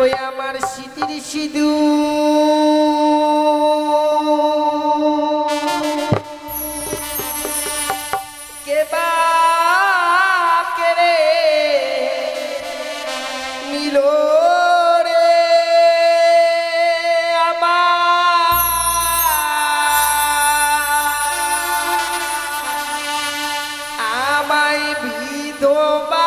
ওই আমার স্মৃতির সিধু কে বা কে রে নিল রে আমায় বিধবা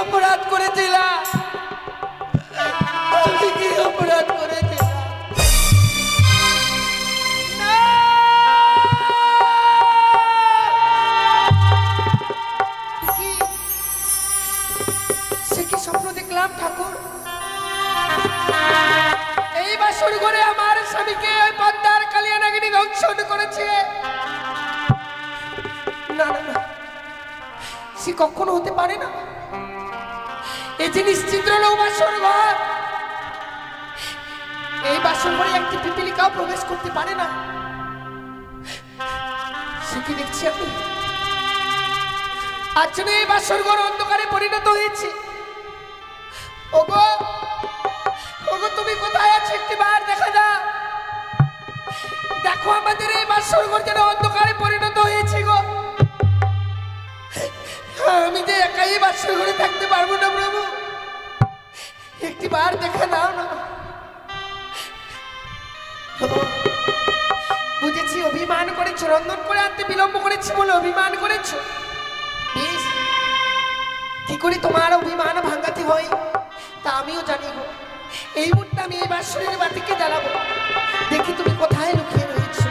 অপরাধ করেছিলাম আমি কি অপরাধ করেছিলাম সে কি স্বপ্ন দেখলাম ঠাকুর এই বাসর ঘরে আমার স্বামীকে ওই পদ্মার কালিয়া নাগিনী দংশন করেছে না না না সে কখনো হতে পারে না এই জিনিস চিত্রল বাসর ঘর এই বাসর ঘরে একটি পিপিলিকাও প্রবেশ করতে পারে না সে কি দেখছি আমি আজ যেন এই বাসর ঘর অন্ধকারে পরিণত হয়েছে। ওগো ওগো, তুমি কোথায় আছো? একটি বার দেখা দাও। দেখো আমাদের এই বাসর ঘর যেন অন্ধকারে পরিণত হয়েছে গো। আমি যে একাই বাসর ঘরে থাকতে পারবো না প্রভু, একটি বার দেখা দাও না। বুঝেছি অভিমান করেছো, রন্ধন করে আনতে বিলম্ব করেছি বলে অভিমান করেছো। বেশ, কি করে তোমার অভিমান ভাঙাতে হয় তা আমিও জানি গো। এই মুহূর্তে আমি এই বাসরের বাতিকে জ্বালাবো, দেখি তুমি কোথায় লুকিয়ে রয়েছো।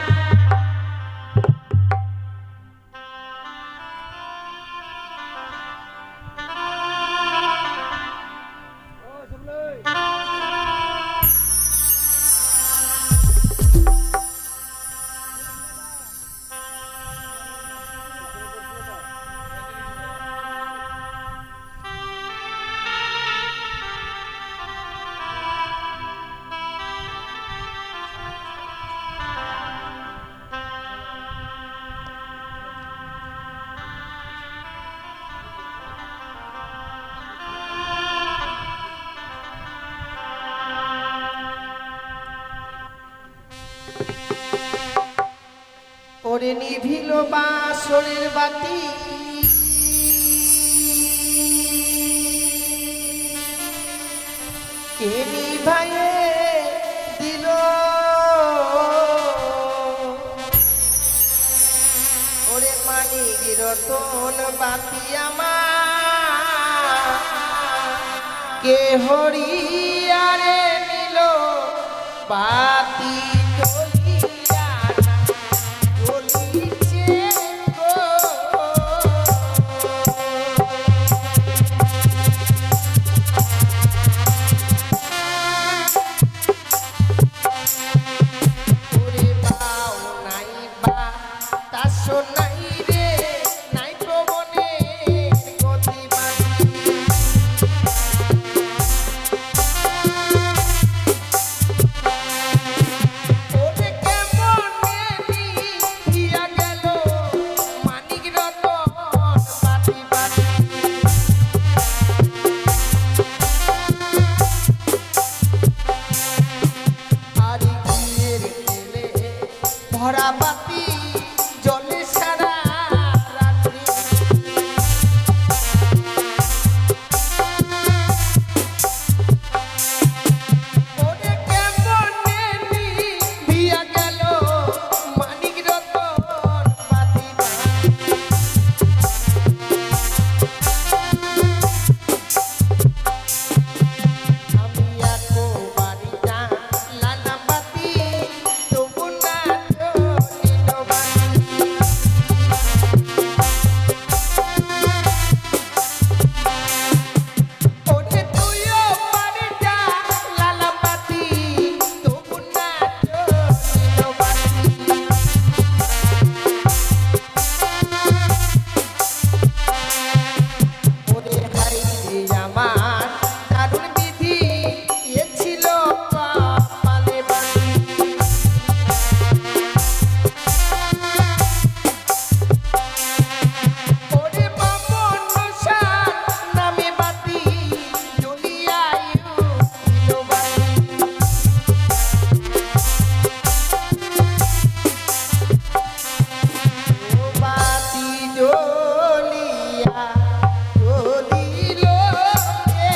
ওরে নিভিল বাসরের বাতি, কে নিভায়ে দিল? ওরে মানিক রতন বাতি আমার কে হরিয়ারে নিল বাতি জ্বলিয়া না জ্বলিছে গো। ওরে বাও নাই বা তাস নাই রে, নাই প্রবণের গতি বাড়ি। ওরে কেমনে নিভিয়া গেল মানিক রতন বাতি বাতি। আরি ঘিয়ের তেলে ভরা বাতি জ্বলে সারা রাত্রি। ওরে কেমনে নিভিয়া গেল মানিক রতন বাতি বাতি। আমি একো বাড়িটা লালাম বাতি, তবু না জ্বলিল বাতি। ওরে তুইও বাড়িটা লালাম বাতি, তবু না জ্বলিল বাতি। ওরে হাই রে আমার দারুণ বিধি, এ ছিল কপালে বাতি। ওরে বামন মশার নামে বাতি জ্বলিয়াই উঠিল বাতি। ও বাতি জ্বলিয়া জ্বলিল রে।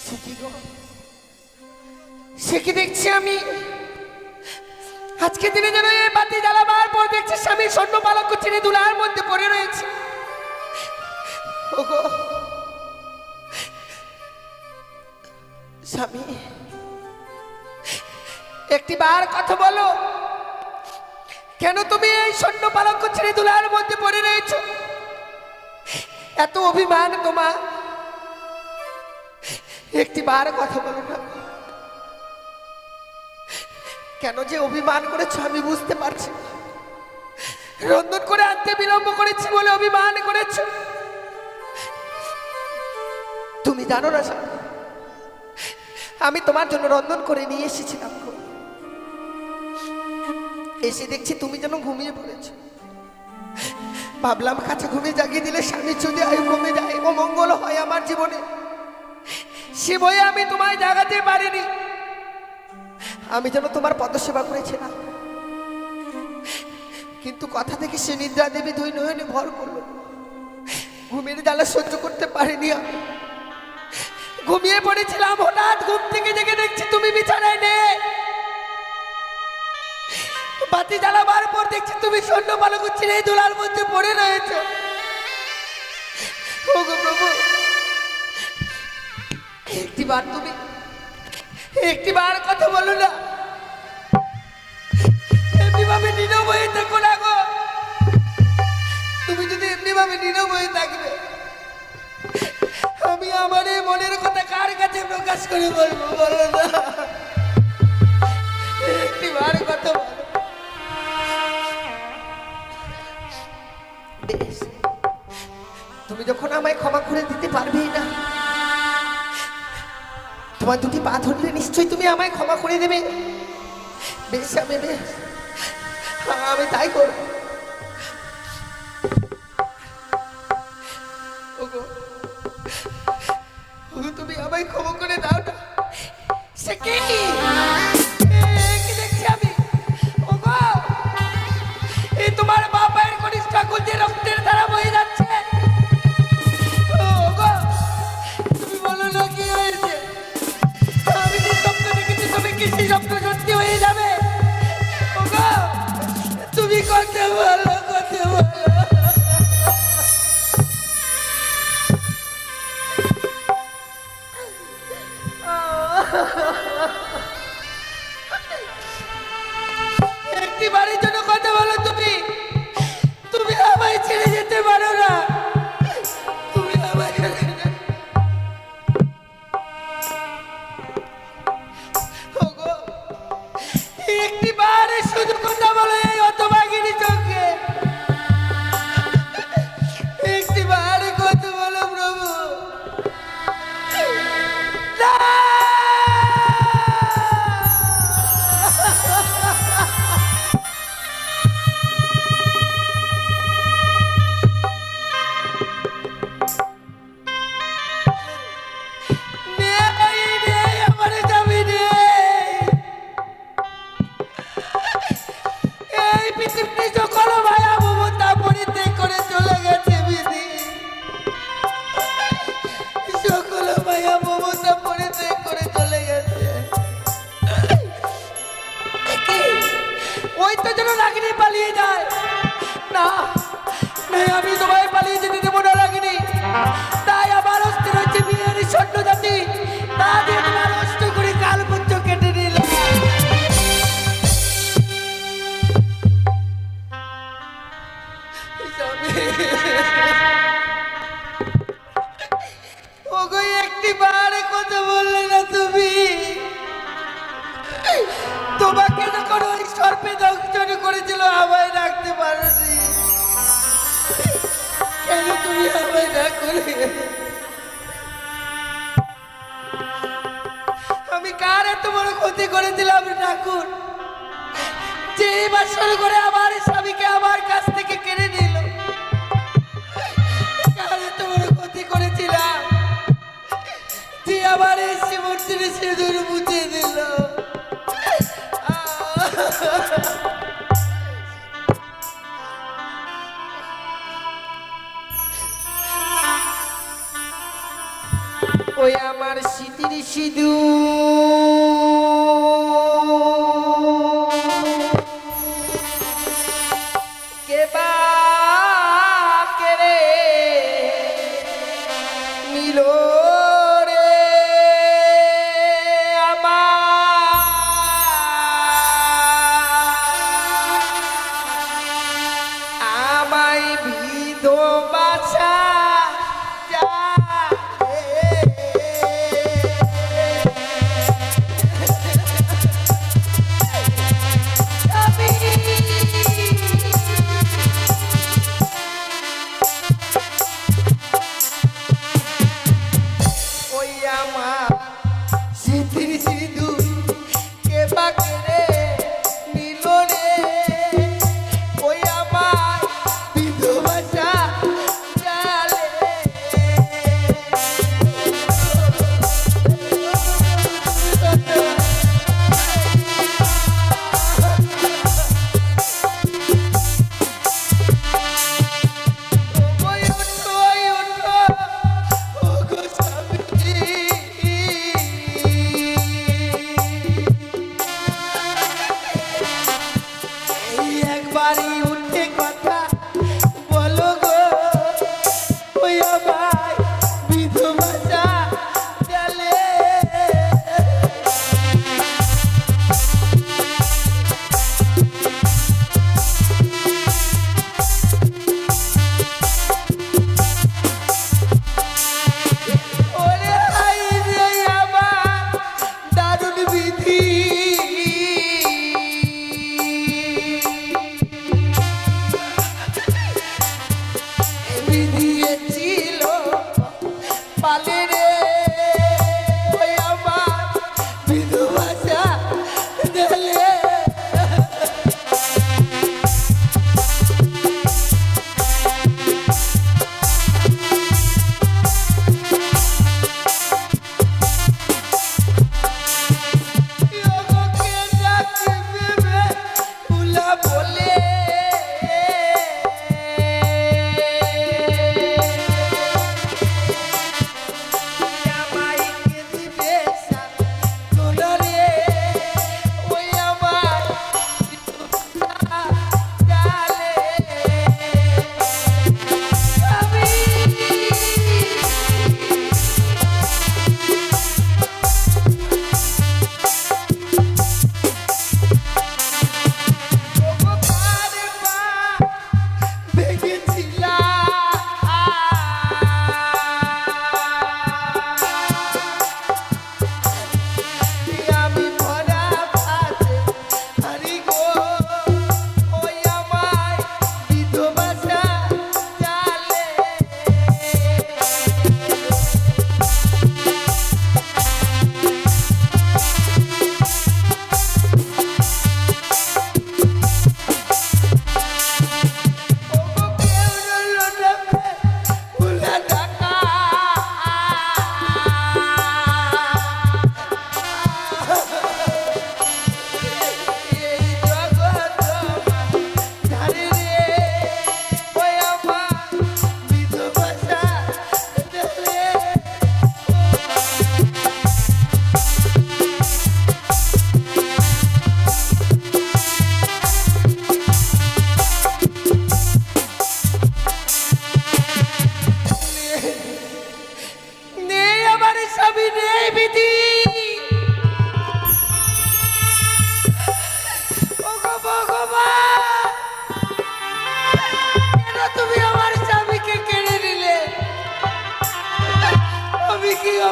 সে কি গো? সে কি দেখছি আমি? আজকে দিনে যেন এই বাতি জ্বালাবার পর দেখছি স্বামী স্বর্ণ পালক চিনি দুলার মধ্যে পড়ে রয়েছে। ওগো স্বামী, একটি বার কথা বলো, কেন তুমি এই স্বর্ণ পালক চিনি দুলার মধ্যে পড়ে রয়েছো? এত অভিমান তোমার, একটি বার কথা বলো না। কেন যে অভিমান করেছো আমি বুঝতে পারছি না। রন্ধন করে আনতে বিলম্ব করেছি বলে অভিমান করেছো। তুমি জানো না স্বামী, আমি তোমার জন্য রন্ধন করে নিয়ে এসেছিলাম। এসে দেখছি তুমি যেন ঘুমিয়ে পড়েছো। ভাবলাম কাছে ঘুমিয়ে জাগিয়ে দিলে স্বামী যদি আয়ু কমে যায়, অমঙ্গল হয় আমার জীবনে, সে ভয়ে আমি তোমায় জাগাতে পারিনি। আমি যেন তোমার পদসেবা করেছিলাম, কিন্তু কথা থেকে সে নিদ্রা দেবী দুই নয়নে ভর করলো। ঘুমের জ্বালা সহ্য করতে পারিনি, আমি ঘুমিয়ে পড়েছিলাম। হঠাৎ ঘুম থেকে জেগে দেখছি তুমি বিছানায় নেই। বাতি জ্বালাবার পর দেখছি তুমি স্বর্ণ বালক ছিঁড়ে দোলার মধ্যে পড়ে রয়েছে। ওগো প্রভু, একটিবার তুমি একটিবার কথা বলো না, এমনি ভাবে নীরব হয়ে থাকো না গো। তুমি যদি এমনি ভাবে নীরব হয়ে থাকবে, আমি আমার এই মনের কথা কার কাছে প্রকাশ করে বলবো বলো না? একটিবার কথা বলো। তুমি যখন আমায় ক্ষমা করে দিতে পারবেই না, তোমার দুটি পা ধরলে নিশ্চয়ই তুমি আমায় ক্ষমা করে দেবে। বেশ, আমি তাই করব। তুমি আমায় ক্ষমা করে দাও না। সে কি দেখছি আমি? ওগো, এই তোমার বাবার কনিষ্ঠ কুলতে রক্তের ধারা বয়ে যাচ্ছে। ওগো, তুমি বলো না কি হয়েছে? আমি যে স্বপ্ন দেখেছি, তুমি কি সেই স্বপ্ন সত্যি হয়ে যাবে? ওগো, তুমি কথা বলো, কথা বলো। একটি বাড়ির জন্য কথা বলো। তুমি তুমি আমায় ছেড়ে যেতে পারো না। তুমি আমায় একটি বারে শুধু কথা বলো এই হতভাগিনী চোখে। একটি বারে কথা বলো প্রভু। ওই তো যেন রাগিনী পালিয়ে যায় না। আমি তোমায় পালিয়ে যেতে দেবো না রাগিনী। তাই আমার অস্থির হচ্ছে বিয়ের স্বর্ণ জাতি, তা দিয়ে তোমার অষ্ট করে কাল পুঞ্জ কেটে নিল। ওগো, একটি বারে কথা বললে না তুমি? তোমাকে যখন ওই সর্পে দংশন করেছিল আমায় রাখতে পারোনি, কেন তুমি আমায় না করে? আমি কার এত বড় ক্ষতি করেছিলাম ঠাকুর, যে এবার শুরু করে আমার স্বামীকে আমার কাছ থেকে কেড়ে নিল? কার এত বড় ক্ষতি করেছিলাম যে আমার এই শিবর্তির সিঁদুর মুছে দিল? ওই আমার স্মৃতির সিঁদুর কে বা কেড়ে নিল রে আমায় বিধবা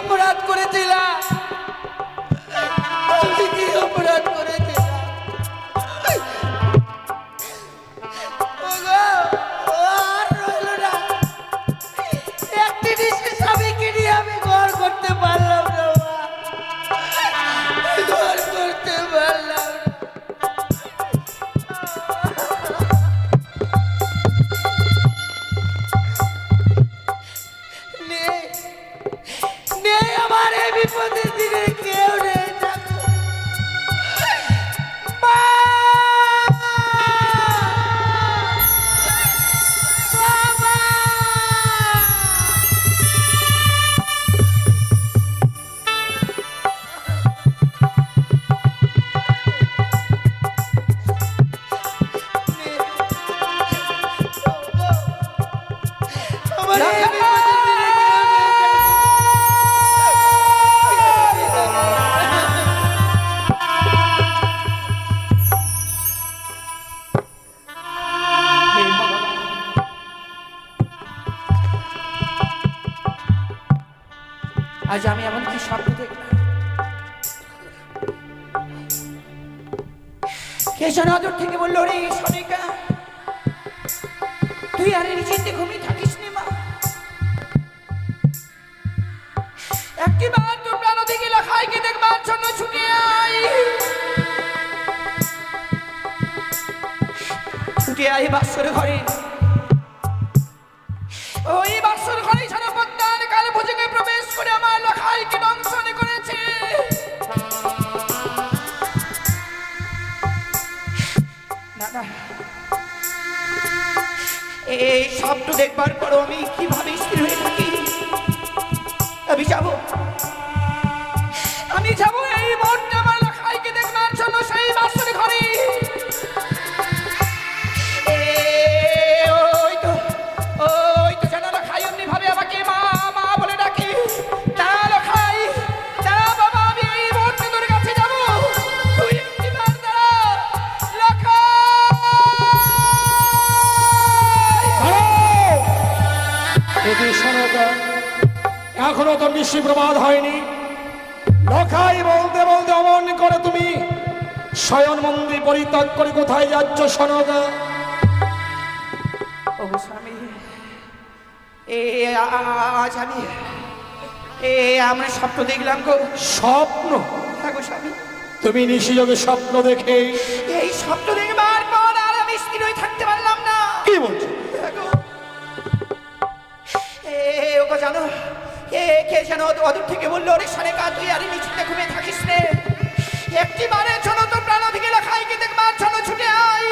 অপরাধ করেছিলাম? আমি কি অপরাধ করেছিলাম? ওগো, ও আর রইলো না। একটি নিশে স্বামীকে নিয়ে আমি ঘর করতে পারলাম না মা। ঘর করতে পারলাম না। নেই, নেই আমার এই বিপদের দিনে কেউ নেই ঠাকুর। মা! বাবা! আমার এই বিপদের দিনে আজ আমি এমন কি স্বপ্ন দেখলাম? কে যেন আদর থেকে বললো, রে সোনিকা, তুই আর নিশ্চিন্তে ঘুমিয়ে থাকিস নি মা। একটিবার তোমরা নদী গেলা খাইকে দেখবার জন্য ছুটে আই। ছুটে আই বাসর ঘরে। ওই বাসর ঘরে ছাড়া পদ্মার কাল ভোজনে প্রবেশ করে আমার লখাইকে দংশন করেছে। না না, এই স্বপ্ন দেখবার পর আমি কিভাবে স্থির হয়ে থাকি? আমি যাব এই মুহূর্তে আমার লখাইকে দেখবার জন্য সেই বাসর ঘরে। ওই তো যেন লখাই অমনি ভাবে আমাকে মা মা বলে ডাকে। না লখাই, না বাবা, আমি এই মুহূর্তে তোর কাছে যাব। তুই একটিবার দাঁড়া লখাই। এখনো তো নিশি প্রমাদ হয়নি। লখাই বলতে বলতে অমন করে তুমি শয়ন মন্দির পরিত্যাগ করে কোথায় যাচ্ছ সনগা? ওগো স্বামী, আজ আমি আমরা স্বপ্ন দেখলাম গো। স্বপ্ন? হ্যাঁ গো স্বামী, তুমি নিশিযোগে স্বপ্ন দেখে এই স্বপ্ন দেখবার পর আর আমি স্থির হয়ে থাকতে পারলাম না। কি বলছো? হ্যাঁ গো। ওগো জানো, কে যেন অদূর থেকে বললো, রে সোনিকা, তুই আর নিশ্চিন্তে ঘুমিয়ে থাকিস রে। একটিবারে চলো তো প্রাণ থেকে লখাইকে দেখবার জন্য ছুটে আই।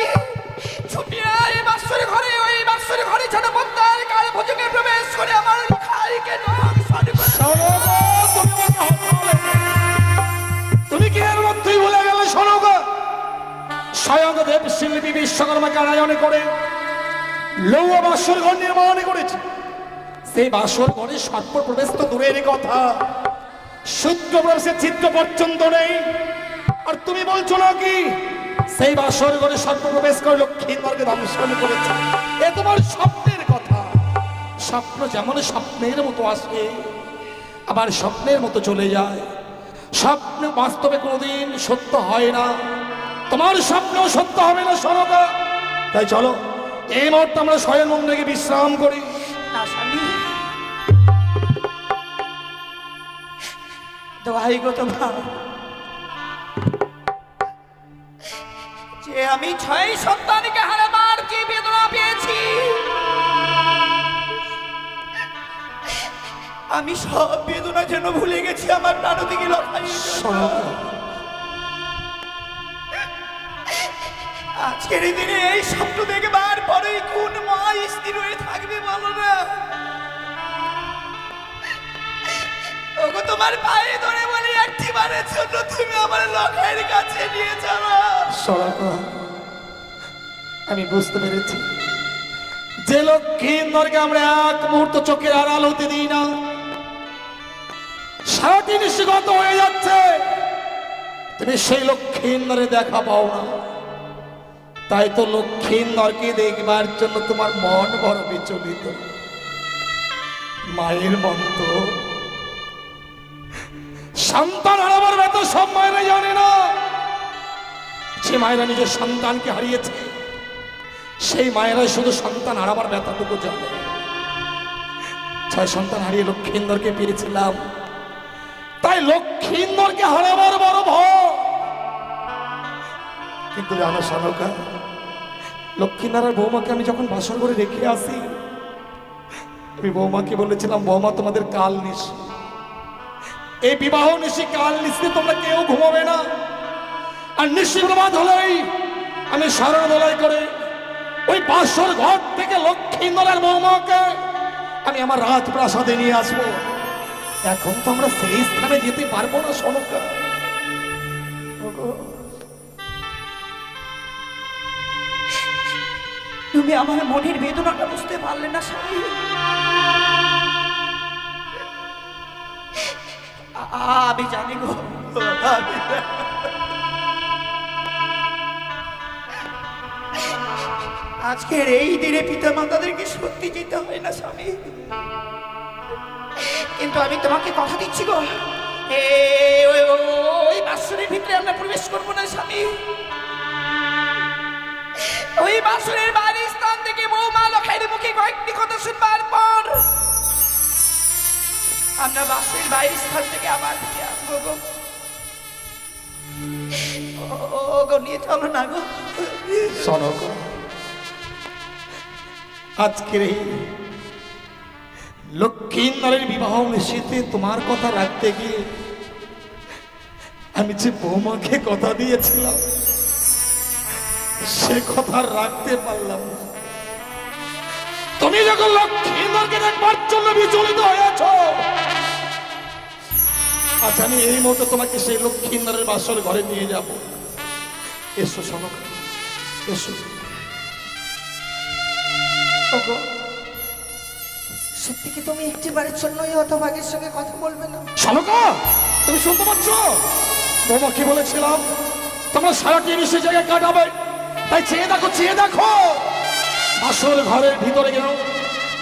ছুটে আই বাসর ঘরে। ওই বাসর ঘরে যেন পদ্মার কাল ভোজনে প্রবেশ করে আমার লখাইকে দংশন করে। সনগা, তুমি কি এর মধ্যেই ভুলে গেলে সনগা? স্বয়ং দেব শিল্পী বিশ্বকর্মাকে আয়োজন করে লৌহ বাসর ঘর নির্মাণ করেছে। সেই বাসর ঘরে সর্প প্রবেশ তো দূরের কথা, সূত্র প্রবেশের চিত্র পর্যন্ত নেই। আর তুমি বলছো নাকি সেই বাসর ঘরে সর্প প্রবেশ করে লক্ষ্মীন্দরকে দংশন করেছে? এ তোমার স্বপ্নের কথা। স্বপ্ন যেমন স্বপ্নের মতো আসে, আবার স্বপ্নের মতো চলে যায়। স্বপ্ন বাস্তবে কোনোদিন সত্য হয় না। তোমার স্বপ্ন সত্য হবে না সনকা। তাই চলো এই মুহূর্তে আমরা শয়ন মন্দিরে বিশ্রাম করি। না স্বামী, দোহাই গো তোমার, যে আমি 6 সন্তানকে হারাবার যে বেদনা পেয়েছি, আমি সব বেদনা যেন ভুলে গেছি আমার প্রাণদিকে লখাই। আজকের এই দিনে এই স্বপ্ন দেখবার পরেই কোন মা স্থির হয়ে থাকবে বলো না? ওগো তোমার পায়ে ধরে বলি, একটিবারের জন্য তুমি আমার লখাইয়ের কাছে নিয়ে যাও। সরকা, আমি বুঝতে পেরেছি যে লক্ষ্মীন্দরকে আমরা এক মুহূর্ত চোখের আড়াল হতে দিই না, সারাটি নিশিগত হয়ে যাচ্ছে। তুমি সেই লক্ষ্মীন্দরে দেখা পাও না, তাই তো লক্ষ্মীন্দরকে দেখবার জন্য তোমার মন বড় বিচলিত। মায়ের মন তো সন্তান হারাবার ব্যথা সব মায়েরা জানে না। যে মায়েরা নিজের সন্তানকে হারিয়েছে সেই মায়েরাই শুধু সন্তান হারাবার ব্যথাটুকু জানে। 6 সন্তান হারিয়ে লক্ষ্মীন্দরকে পেয়েছিলাম, তাই লক্ষ্মীন্দরকে হারাবার বড় ভয়। কিন্তু জানো সনকা, লক্ষ্মীনারায়ণ বৌমাকে আমি যখন বাসর করে রেখে আসি, আমি বৌমাকে বলেছিলাম, বৌমা তোমাদের কাল নিশি, এই বিবাহ নিশি কাল নিশি তোমরা কেউ ঘুমাবে না। আর নিশি প্রমাদ হলেই আমি সারণ বলাই করে ওই বাসর ঘর থেকে লক্ষ্মীন্দরের বৌমাকে আমি আমার রাজপ্রাসাদে নিয়ে আসবো। এখন তো আমরা সেই স্থানে যেতে পারবো না সনকা। তুমি আমার মনের বেদনাটা বুঝতে পারলে না স্বামী। আমি জানি গো, আজকের এই দিনে পিতা মাতাদেরকে সত্যি যেতে হয় না স্বামী, কিন্তু আমি তোমাকে কথা দিচ্ছি গো, ওই বাসনের ভিতরে আমরা প্রবেশ করবো না স্বামী। ওই বাসনের বাড়ির স্থান থেকে বৌমা লখাইয়ের মুখে কয়েকটি কথা শুনবার পর আমরা বাসনের বাইরের স্থান থেকে আবার ফিরে আসবো গো। ও গো, নিয়ে চলো না গো। শোনো গো, আজকের এই লক্ষ্মীন্দরের বিবাহ নিশ্চিতে তোমার কথা রাখতে গিয়ে আমি যে বৌমাকে কথা দিয়েছিলাম সে কথা রাখতে পারলাম না। তুমি যখন লক্ষ্মীন্দরকে দেখবার জন্য বিচলিত হয়েছ, আচ্ছা আমি এই মুহূর্তে তোমাকে সেই লক্ষ্মীন্দরের বাসর ঘরে নিয়ে যাব। এসো শোনো, এসো। ওগো, সত্যি কি তুমি একটিবারের জন্য এই হতভাগের সঙ্গে কথা বলবে না? শালকা, তুমি শুনতে পাচ্ছ? বৌমা কি বলেছিলাম, তোমরা সারাটি নিশ্চয় জায়গায় কাটাবে, তাই চেয়ে দেখো, চেয়ে দেখো। বাসর ঘরের ভিতরে গেল,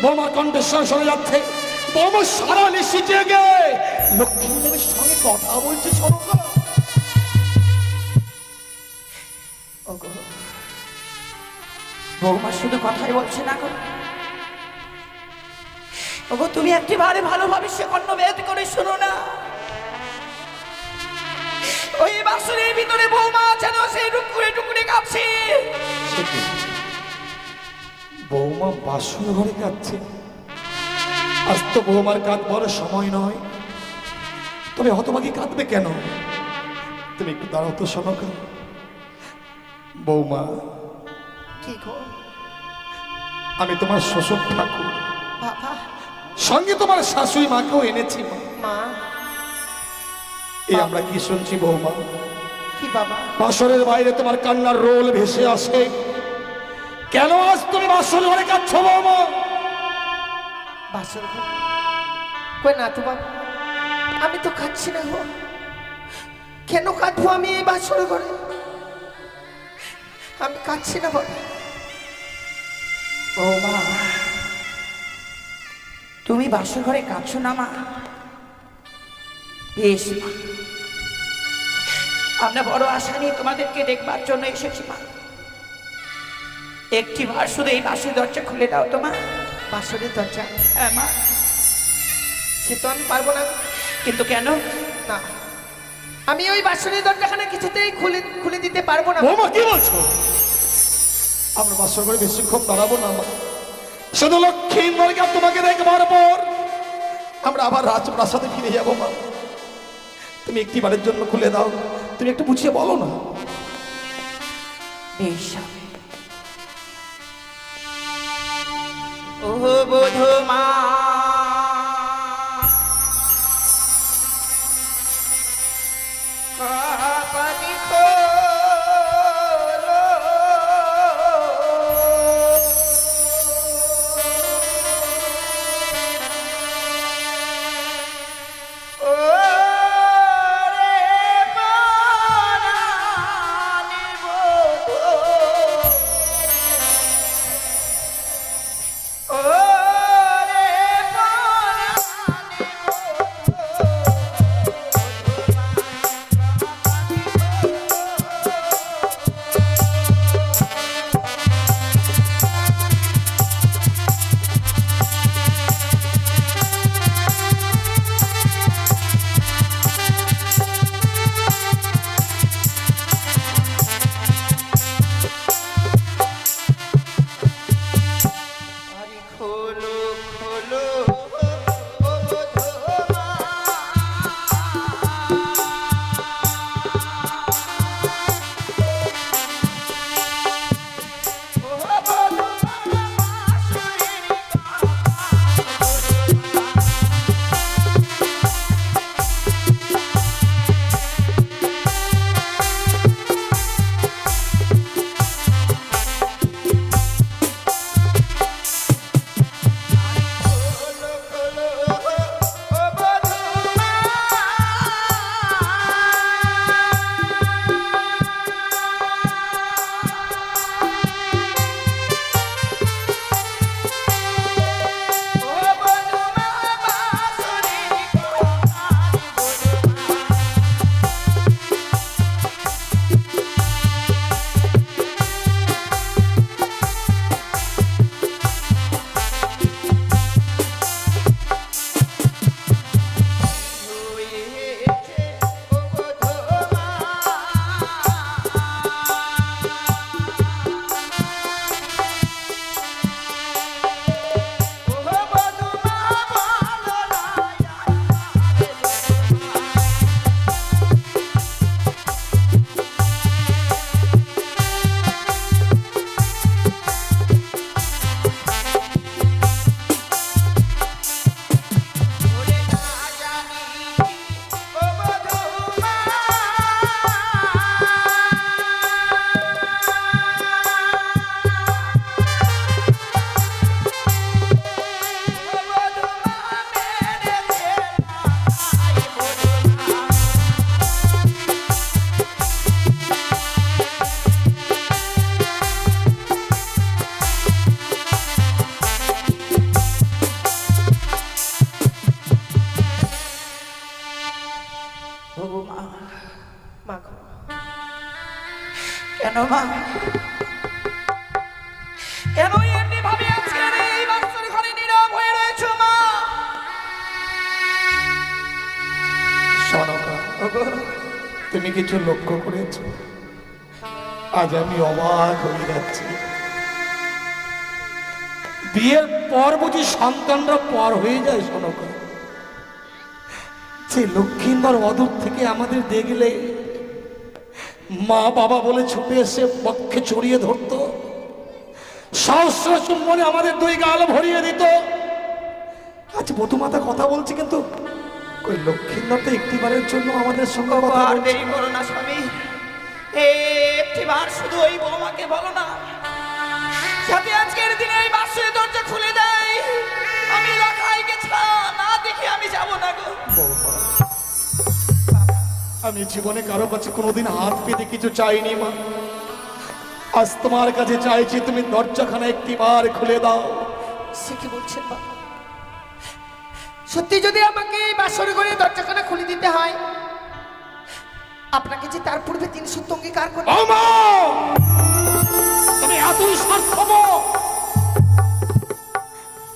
বৌমার কণ্ঠস্বর শোনা যাচ্ছে, বৌমা সারা নিশ্চিত জেগে লক্ষ্মীদেবীর সঙ্গে কথা বলছে। শালকা, ওগো, বৌমা শুধু কথাই বলছে না গো। ওগো, তুমি একটিবারে ভালোভাবে সে কর্ণভেদ করে শোনো না। ওই বাসনের ভিতরে বৌমা যেন সেই টুকরে টুকরে কাঁপছে। বৌমা বাসর ঘরে কাঁদছে? আজ তো বৌমার কাঁদবার সময় নয়, তবে হতভাগী কাঁদবে কেন? তুমি একটু দাঁড়াও তো শোনকা। বৌমা, কি গো? আমি তোমার শ্বশুর ঠাকুর, বাবা, সঙ্গে তোমার শাশুড়ি মাকেও এনেছি। মা, এই আমরা কি শুনছি বৌমা? কি বাবা? বাসরের বাইরে তোমার কান্নার রোল ভেসে আসে। কেন আজ তুমি বাসর ঘরে কাঁদছো বৌমা? বাসর ঘর কই না তো বাবা, আমি তো খাচ্ছি না গো। কেন কাঁদবো আমি এই বাসর ঘরে? আমি কাঁদছি না বাবা। বৌমা, তুমি বাসর ঘরে কাঁদছো না মা? বেশ মা, আমরা বড় আশা নিয়ে তোমাদেরকে দেখবার জন্য এসেছি মা। একটিবার শুধু এই বাসের দরজা খুলে দাও তো মা। বাসরের দরজা? হ্যাঁ মা। সে তো আমি পারবো না। কিন্তু কেন? না, আমি ওই বাসনের দরজাখানা কিছুতেই খুলে দিতে পারবো না। বৌমা কি বলছো? আমরা বাসর ঘরে বেশিক্ষণ দাঁড়াবো না মা। শুধু লক্ষ্মীন্দরকে তোমাকে দেখবার পর আমরা আবার রাজপ্রাসাদে ফিরে যাবো মা। তুমি একটিবারের জন্য খুলে দাও, তুমি একটু বুঝিয়ে বলো না। বেশ। ও বোধ মা, কাপানি খোলো, ও রে প্রাণে বোধ, ও রে কেন মা, কেন এমনি ভাবে আজকে এই বাসর ঘরে নীরব হয়ে রয়েছো মা? সনকা, তুমি কিছু লক্ষ্য করেছো? আজ আমি অবাক হয়ে যাচ্ছি। বিয়ের পর বুঝি সন্তানরা পর হয়ে যায় সনকা? যে লক্ষ্মীন্দর অদূর থেকে আমাদের দেখলে মা বাবা বলে ছুটে এসে পক্ষে চড়িয়ে ধরতো, সহস্র চুম্বনে আমাদের দুই গাল ভরিয়ে দিত। আজ বধুমাতা কথা বলছে, কিন্তু ওই লক্ষ্মীন্দর তো একটিবারের জন্য আমাদের সঙ্গে কথা আর বলছে দেরি করো না স্বামী, একটিবার শুধু ওই বৌমাকে বলো না, যাতে আজকের দিনে এই বাসের দরজা খুলে দেয়। আমি লখাইকে ছাড়া না দেখে আমি যাব না গো। বৌমা, আমি জীবনে কারো কাছে কোনোদিন হাত পেতে কিছু চাইনি মা। আজ তোমার কাছে চাইছি, তুমি দরজাখানা একটিবার খুলে দাও। সে কি বলছেন বাবা? সত্যি যদি আমাকে এই বাসর ঘরে দরজাখানা খুলে দিতে হয়, আপনাকে যে তার পূর্বে 3 সূত্র অঙ্গীকার করতে বৌমা, তুমি এতই স্বার্থপর?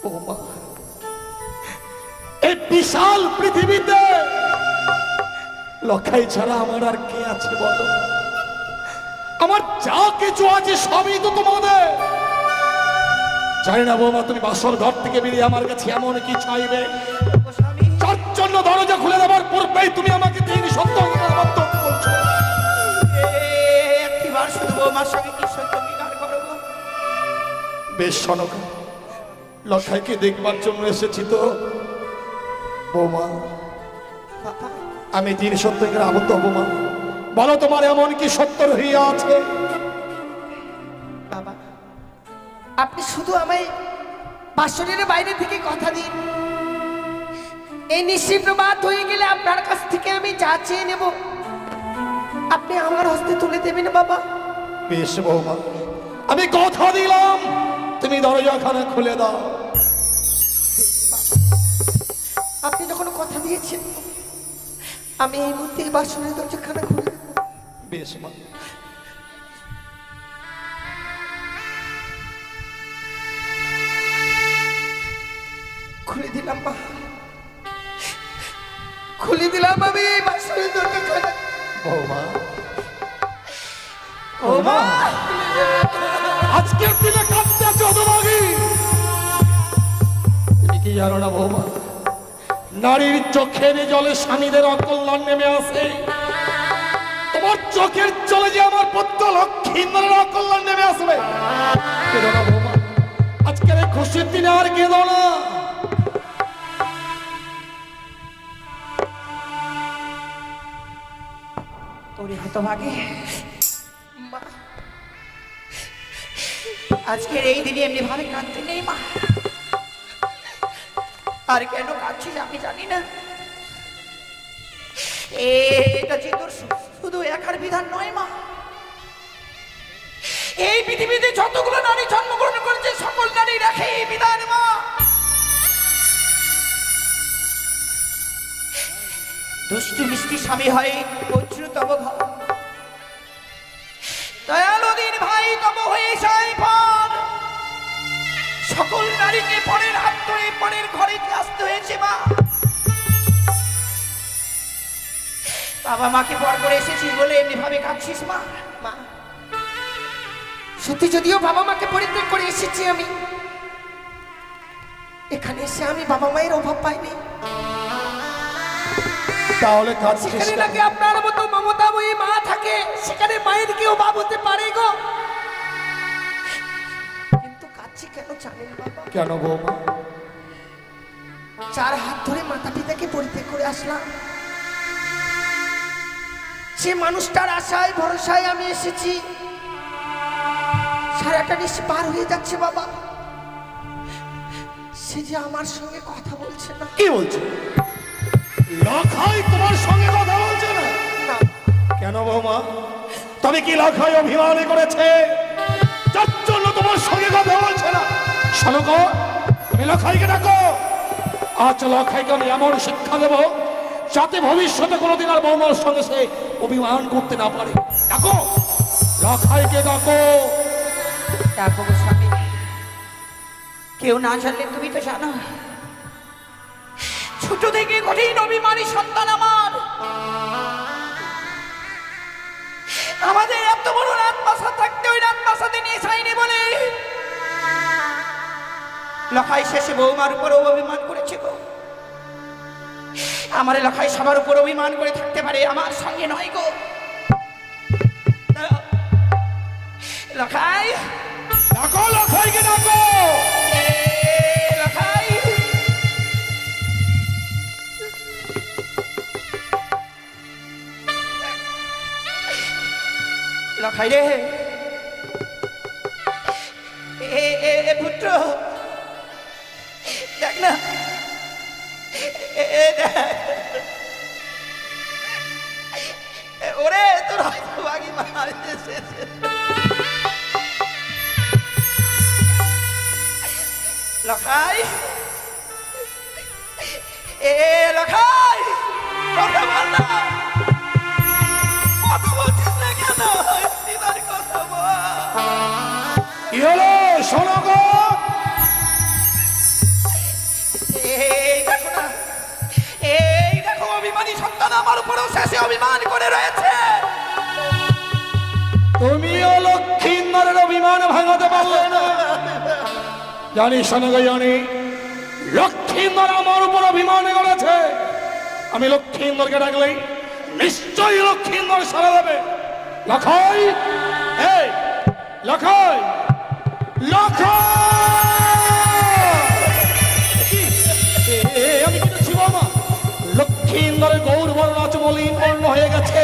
বৌমা, এই বিশাল পৃথিবীতে লখাই ছাড়া আমার আর কে আছে বলো? আমার যা কিছু আছে সবই তো তোমাদের। জানি না বৌমা, তুমি বাসর ঘর থেকে বেরিয়ে আমার কাছে এমন কি চাইবে ও স্বামী, যার জন্য দরজা খুলে দেওয়ার পূর্বেই তুমি আমাকে 3 সত্য অঙ্গীকার বলছো। একটিবার শুধু বৌমার সঙ্গে কি সত্য অঙ্গীকার করো গো? বেশ সনকা, লখাইকে দেখবার জন্য এসেছি তো। বৌমা, বাবা, আমি 3 সত্যের আবদ্ধ হব মা। বলো তোমার এমন কি সত্য রহিয়া আছে? বাবা, আপনি শুধু আমায় বাসরের বাইরে থেকে কথা দিন। এই নিশ্চিত প্রবাদ হয়ে গেলে আপনার কাছ থেকে আমি যা চেয়ে নেব আপনি আমার হস্তে তুলে দেবেন বাবা। বেশ বৌমা, আমি কথা দিলাম, তুমি দরজাখানা খুলে দাও। আপনি যখন কথা দিয়েছেন, আমি এই মুহূর্তে এই বাসনের দরজাখানা খুলে দেব। বেশ মা। খুলে দিলাম মা, খুলে দিলাম আমি এই বাসনের দরজাখানা। বৌমা, ও মা, আজকের দিনে কাঁদতে আছো হতভাগী। তুমি কি জানো না বৌমা, নারীর চোখের জলে স্বামীদের অকল্যাণ নেমে আসে। তোমার চোখের জলে যে আমার পুত্র লক্ষ্মীন্দরের অকল্যাণ নেমে আসবে। কেঁদো না বৌমা, আজকের এই খুশির দিনে আর কেঁদো না। তোরে হতভাগে, মা, আজকের এই দিনে এমনি ভাবে কাঁদতে নেই মা। আর কেন কাঁদছিস আমি জানি না। এটা যে তোর শুধু একার বিধান নয় মা। এই পৃথিবীতে যতগুলো নারী জন্মগ্রহণ করেছে সকল নারী রাখে এই বিধান মা। দুষ্টু মিষ্টি স্বামী হয় বজ্র তব ঘর, দয়ালু দিন ভাই তব হয়ে যায় পর। সকল নারীকে পরের হাত ধরে পরের ঘরে আসতে হয়েছে মা। বাবা মাকে পর করে এসেছিস বলে এমনি ভাবে কাঁদছিস মা। মা, সত্যি যদিও বাবা মাকে পরিত্যাগ করে এসেছি আমি, এখানে এসে আমি বাবা মায়ের অভাব পাইনি। তাহলে সেখানে নাকি আপনার মতো মমতাময়ী মা থাকে, সেখানে মায়ের কি অভাব হতে পারে গো? কিন্তু কাঁদছি কেন জানেন বাবা? কেন বৌমা? 4 হাত ধরে মাতা পিতাকে পরিত্যাগ করে আসলাম, সে মানুষটার আশায় ভরসায় আমি এসেছি। সারাটা নিশি পার হয়ে যাচ্ছে বাবা, সে যে আমার সঙ্গে কথা বলছে না। কি বলছো? লখাই তোমার সঙ্গে কথা বলছে না? না, কেন বৌমা, তবে কি লখাই অভিমান করেছে যার জন্য তোমার সঙ্গে কথা বলছে না? শোনো গো, তুমি লখাইকে ডাকো। আজ লখাইকে আমি এমন শিক্ষা দেব যাতে ভবিষ্যতে কোনোদিন আর বৌমার সঙ্গে সে অভিমান করতে না পারে। ডাকো। লখাইকে ডাকো। ডাকো গো স্বামী, কেউ না জানলে তুমি তো জানো, ছোট থেকে কঠিন অভিমানী সন্তান আমার। আমাদের এত বড় রাত বাসা থাকতে ওই রাত বাসাতে নিয়ে যায়নি বলে লখাই শেষে বৌমার উপর অভিমান করেছে গো। আমার লখাই সবার উপর অভিমান করে থাকতে পারে, আমার সঙ্গে নয় গো। লখাই, ডাকো, লখাইকে ডাকো। লখাই, লখাই রে, এ পুত্র দেখ না, ওরে তোর হয়তো বাগি মার এসেছে। লখাই, লখাই, কথা বল না, কথা বলছিস না কেন? এবার কথা বল। কি হলো শোনো গো? এই দেখো না, এই দেখো অভিমানী সন্তান আমার উপরেও শেষে অভিমান করে রয়েছে। তুমিও লক্ষ্মীন্দরের অভিমান ভাঙাতে পারলে না। জানি শোনো গো, জানি লক্ষ্মীন্দর আমার উপর অভিমান করেছে। আমি লক্ষ্মীন্দরকে ডাকলেই নিশ্চয়ই লক্ষ্মীন্দর সারা দেবে। লখাই, এই লখাই, আমি কিন্তু বাবা, লক্ষ্মীন্দরের গৌর বর্ণ আছে মলিন বর্ণ হয়ে গেছে,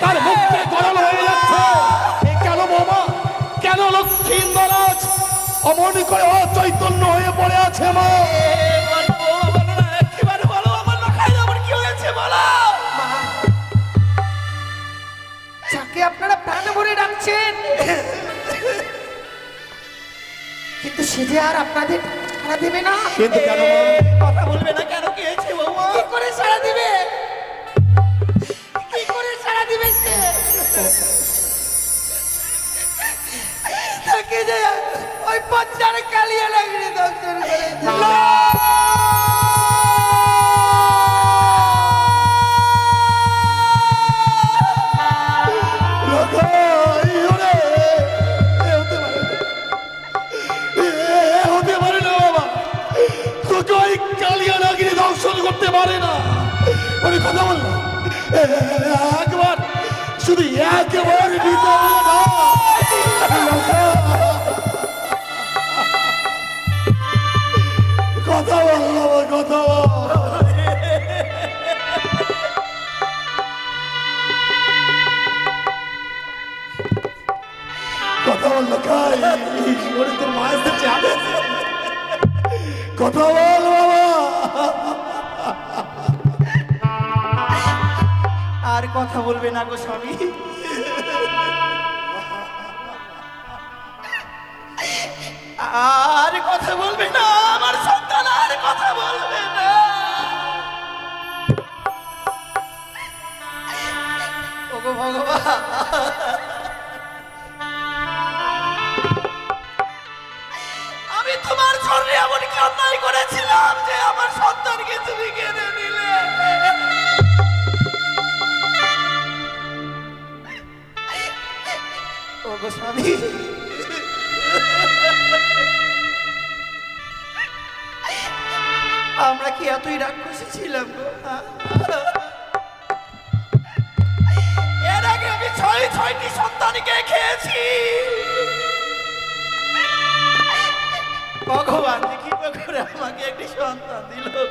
তার মুখে গরল হয়ে যাচ্ছে। কেন বাবা, কেন লক্ষ্মীন্দর আজ অমন করে অচৈতন্য হয়ে পড়ে আছে? মা যাকে আপনারা প্রাণ ভরে ডাকছেন, কিন্তু সে যে আর আপনাদের সাড়া দেবে না। কিন্তু কেন মা? কথা বলবে না কেন? কি হয়েছে বৌমা? কি করে সাড়া দিবে? কি করে সাড়া দিবে সে? তাকে যে ওই পঞ্চার কালিয়া লাগিয়ে দর্শন করে দিল। করতে পারে না, আমি কথা বললাম একবার, শুধু একবার কথা বললাম, কথা কথা বললো খাই ওরে তোর মায়ের সাথে যাবে, কথা বল বাবা। আর কথা বলবে না গো স্বামী, আর কথা বলবে না আমার সন্তান, আর কথা বলবে না। ওগো ভগবান, আমি তোমার চরণে এমন কি অন্যায় করেছিলাম যে আমার সন্তানকে তুমি কেড়ে নিলে? ওগো স্বামী, আমরা কি এতই রাক্ষসী ছিলাম গো? এর আগে আমি ছয়টি সন্তানকে খেয়েছি। ভগবান দেখি করে আমাকে একটি সন্তান দিল গো।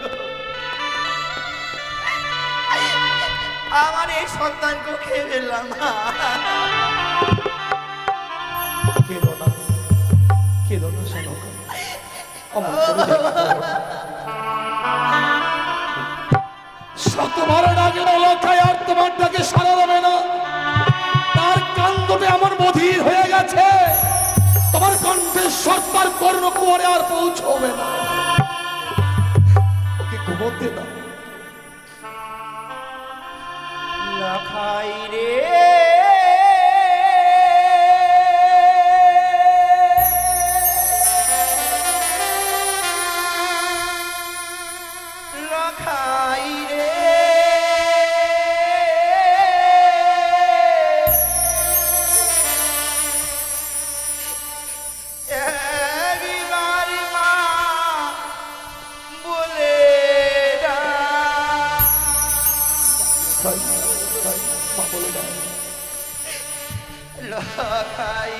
আমার এই সন্তানকে খেয়ে ফেললাম না। কেঁদো না, কেঁদো না শোনো, শতবার ডাকে লখাই আর তোমার ডাকে সারা দেবে না। তার কান্দটা এমন বধির হয়ে গেছে, তোমার কণ্ঠেশ্বর তার কর্ণকুমারে আর পৌঁছবে না। ওকে ঘুমোতে দাও। লখাই রে, লখাই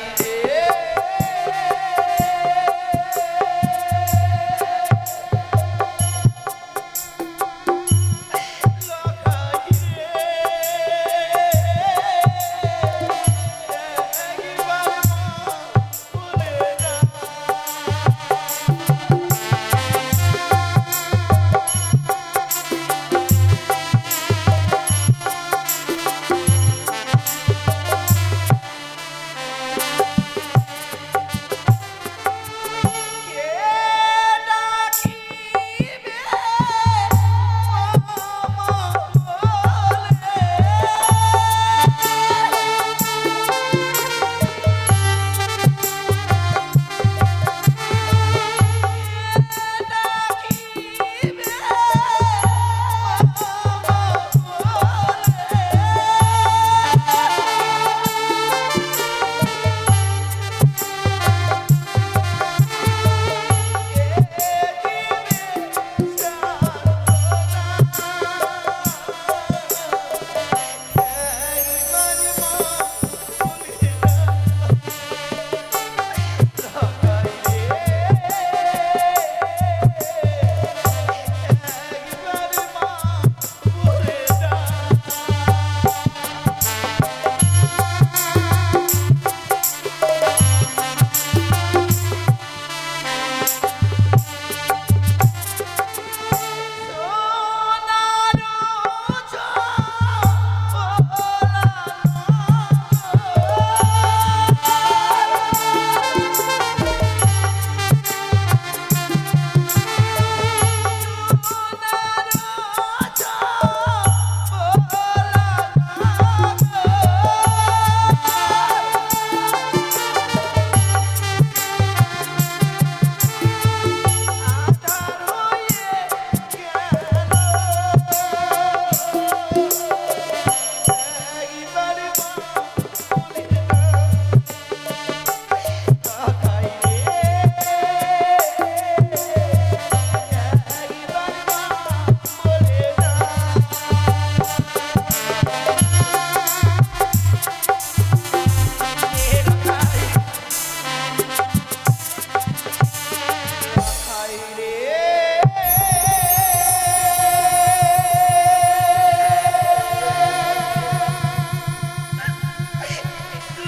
রে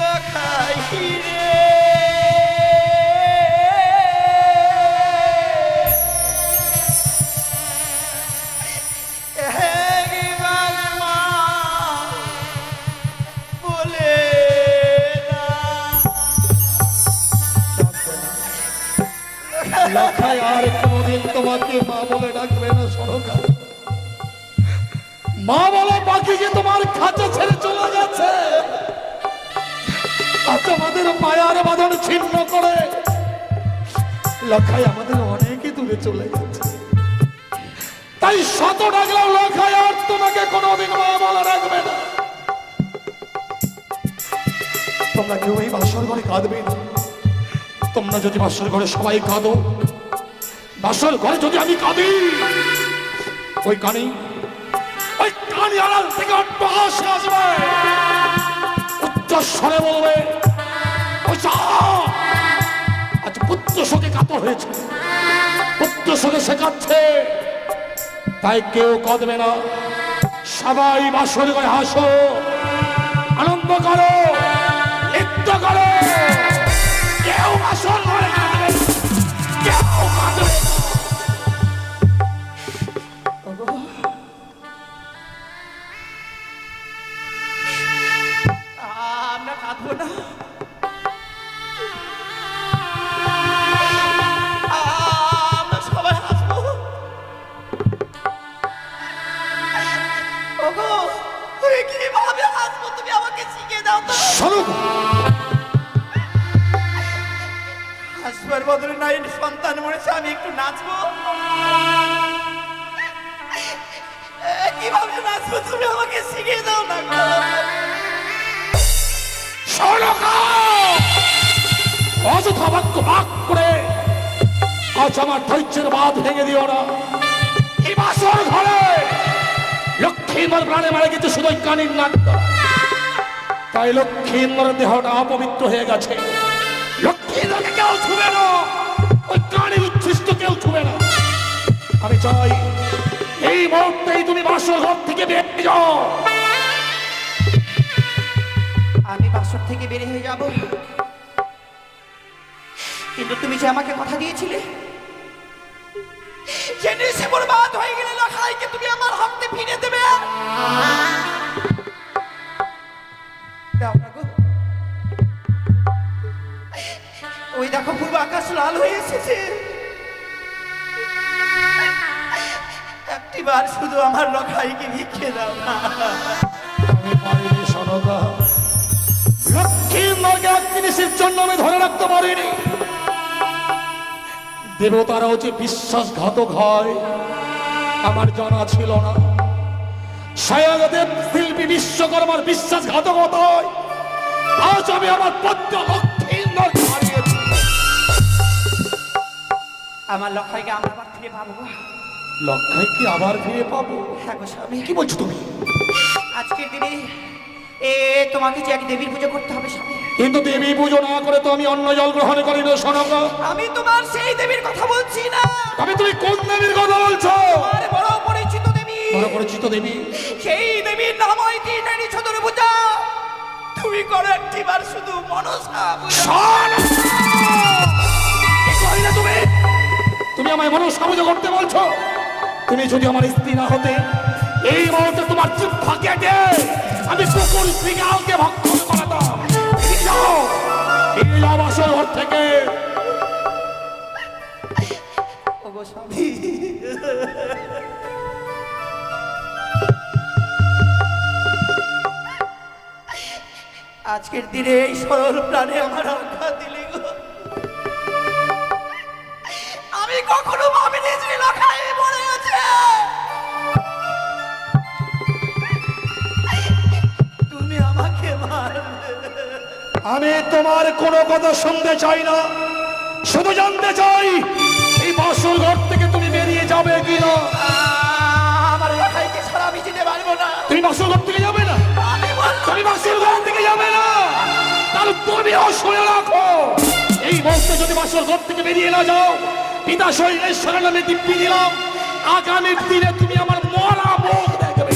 লখাই রে একবার বলে না কে ডাকিবে লখাই আর কোনোদিন তোমাকে মা বলে ডাকবে না সরকার। মা বলে পাখি যে তোমার খাঁচা ছেড়ে চলে গেছে, আজ আমাদের মায়ার বাঁধন ছিন্ন করে লখাই আমাদের অনেকই দূরে চলে গেছে। তাই শত ডাকলেও লখাই আর তোমাকে কোনোদিন মা বলে ডাকবে না। তোমরা কেউ এই বাসর ঘরে কাঁদবে না। তোমরা যদি বাসর ঘরে সবাই কাঁদো, বাসর ঘরে যদি আমি কাঁদি, ওই কানি আড়াল থেকে অট্টহাসি আসবে, উচ্চস্বরে বলবে আজ পুত্র শোকে কাতর হয়েছে, পুত্র শোকে শেখাচ্ছে। তাই কেউ কাঁদবে না, সবাই বাসর ঘরে হাসো, আনন্দ করো, নৃত্য করো। কেউ বাসর ঘরে কাঁদবে না, কেউ কাঁদবে না। আমরা কাঁদবো না, আমরা সবাই হাসবো। ওগো, তুমি কিভাবে হাসবো তুমি আমাকে শিখিয়ে দাও তো। হাসবার বদলে নাই সন্তান মরেছে, আমি একটু নাচবো। কিভাবে নাচবো তুমি আমাকে শিখিয়ে দাও না গো। অযথা বাক্য বাক করে আজ আমার ধৈর্যের বাঁধ ভেঙে দিও না। এই বাসর ঘরে লক্ষ্মীর প্রাণে মারা গেছে শুধু কানির নাট্য। তাই লক্ষ্মীন্দর দেহটা অপবিত্র হয়ে গেছে। লক্ষ্মীন্দরকে কেউ ছুবে না, ওই কানের উচ্ছিষ্ট কেউ ছুবে না। আমি চাই এই মুহূর্তেই তুমি বাসর ঘর থেকে বেরিয়ে যাও। আমি বাসর থেকে বের হয়ে যাব, কিন্তু তুমি যে আমাকে কথা দিয়েছিলে যে নিশি বরবাদ হয়ে গেলে লখাইকে তুমি আমার হাতে ফিরে দেবে, দাও না গো। ওই দেখো পূর্ব আকাশ লাল হয়ে এসেছে, একটিবার শুধু আমার লখাইকে ভিক্ষে দাও না। আমি পারিনি সনকা, লক্ষ্মীন্দরকে এক জিনিসের জন্য আমি ধরে রাখতে পারিনি। দেবতারাও যে বিশ্বাসঘাতক হয় আমার জানা ছিল না। স্বয়ংদেব শিল্পী বিশ্বকর্মার বিশ্বাসঘাতকতায় আজ আমি আমার পদ্ম লক্ষ্মীন্দরকে হারিয়েছি। আমার লখাইকে আমরা আবার ফিরে পাবো গো। লক্ষাইকে আবার ফিরে পাবো? হ্যাঁ গো স্বামী, কি বলছো তুমি? আজকের দিনে তোমাকে যে এক দেবীর পুজো করতে হবে স্বামী। কিন্তু দেবী পুজো না করে তো আমি অন্ন জল গ্রহণ করি না সনকা। আমি তোমার সেই দেবীর কথা বলছি না। তবে তুমি কোন দেবীর কথা বলছো? আমার বড় পরিচিত দেবী, বড় পরিচিত দেবী? সেই দেবীর নাম ওই তিনটানি চতুর্ভুজা। তুমি করো একটিবার শুধু মনসা পূজা। কি কইলে তুমি? তুমি আমায় মনসা পূজা করতে বলছো? তুমি যদি আমার স্ত্রী না হতে এই মুহূর্তে তোমার জিহ্বা কেটে আমি কুকুর বিড়ালকে ভক্ষণ করাতাম। বেরিয়ে যাও, বেরিয়ে যাও বাসর ঘর থেকে। ওগো স্বামী, আজকের দিনে এই সরল প্রাণে আমার আজ্ঞা দিলি গো। আমি কখনো ভাবিনি যে লখাই মরে গেছে। তুমি আমাকে মারবে। আমি তোমার কোনো কথা শুনতে চাই না, শুধু জানতে চাই এই বাসর ঘর থেকে তুমি বেরিয়ে যাবে কিনা। আমার লখাইকে ছাড়া আমি যেতে পারবো না। তুমি বাসর ঘর থেকে যাবে না? আমি বললাম তুমি বাসর ঘর থেকে যাবে না? তাহলে তুমিও শুনে রাখো, এই মুহূর্তে যদি বাসর ঘর থেকে বেরিয়ে না যাও, পিতা শৈলেশ্বরের নামে দিব্যি দিলাম, আগামী দিনে তুমি আমার মরা মুখ দেখবে।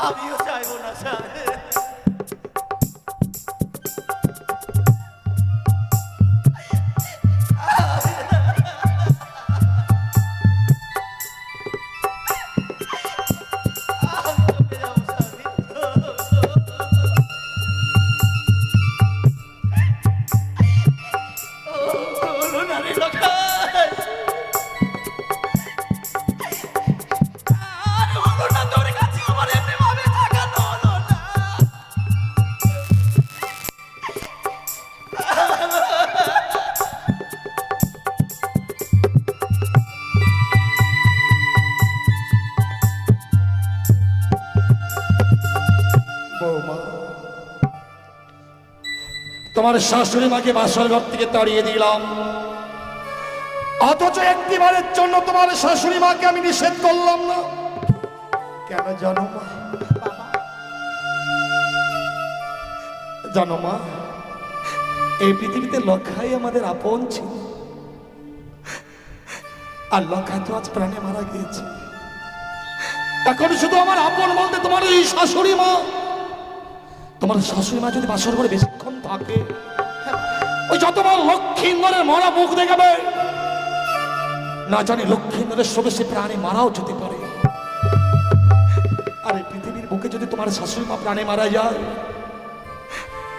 আমিও চাইবো না স্যার। তোমার শাশুড়ি মাকে বাসর ঘর থেকে তাড়িয়ে দিলাম, অথচ একটিবারের জন্য তোমার শাশুড়ি মাকে আমি নিষেধ করলাম না। কেন জানো মা? জানো মা, এই পৃথিবীতে লক্ষাই আমাদের আপন ছিল, আর লক্ষাই তো আজ প্রাণে মারা গিয়েছে। এখন শুধু আমার আপন বলতে তোমার এই শাশুড়ি মা। তোমার শাশুড়ি মা যদি বাসর করে বেশিক্ষণ থাকে, ওই যতবার লক্ষ্মীন্দরের মরা মুখ দেখাবে, না জানি লক্ষ্মীন্দরের সঙ্গে সে প্রাণে মারাও যেতে পারে। আর এই পৃথিবীর বুকে যদি তোমার শাশুড়ি মা প্রাণে মারা যায়,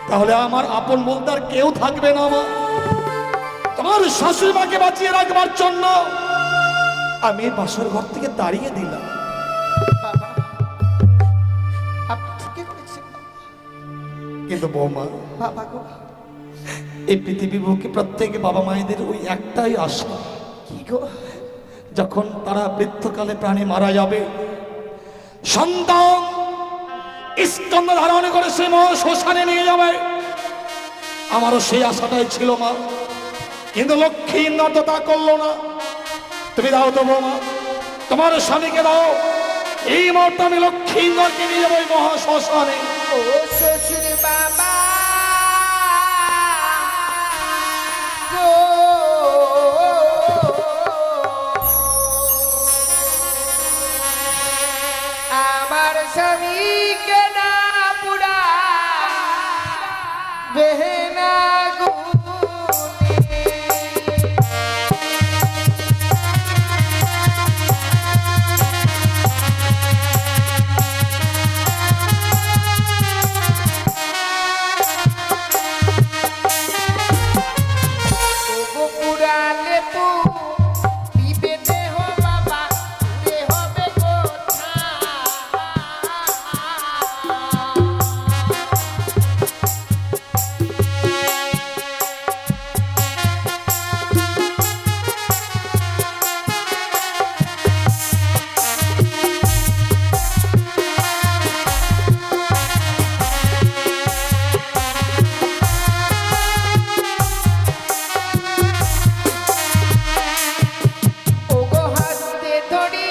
তাহলে আমার আপন বলতে আর কেউ থাকবে না মা। তোমার শাশুড়ি মাকে বাঁচিয়ে রাখবার জন্য আমি এই বাসর ঘর থেকে দাঁড়িয়ে দিলাম। বাবা, আপনি ঠিকই করেছেন কিন্তু বৌমা, বাবা গো। এই পৃথিবীর বুকে প্রত্যেক বাবা মায়েদের ওই একটাই আশা, কি গো? যখন তারা বৃদ্ধকালে প্রাণে মারা যাবে, সন্তান স্তন্য ধারণ করে সে মা শ্মশানে নিয়ে যাবে। আমারও সেই আশাটাই ছিল মা, কিন্তু লক্ষ্মী ইন্দর তো তা করলো না। তুমি দাও তো বৌমা, তোমার স্বামীকে দাও। এই মুহূর্তে আমি লক্ষ্মী ইন্দরকে নিয়ে যাবো ওই মহা শ্মশানে। ও শ্বশুর বাবা গো, আমার স্বামীকে না পুরা বেহেনা গুনে। ওগো পুরালে পু দিবে দেহ বাবা, দূরে হবে কোথা। ওগো হাতে ধরি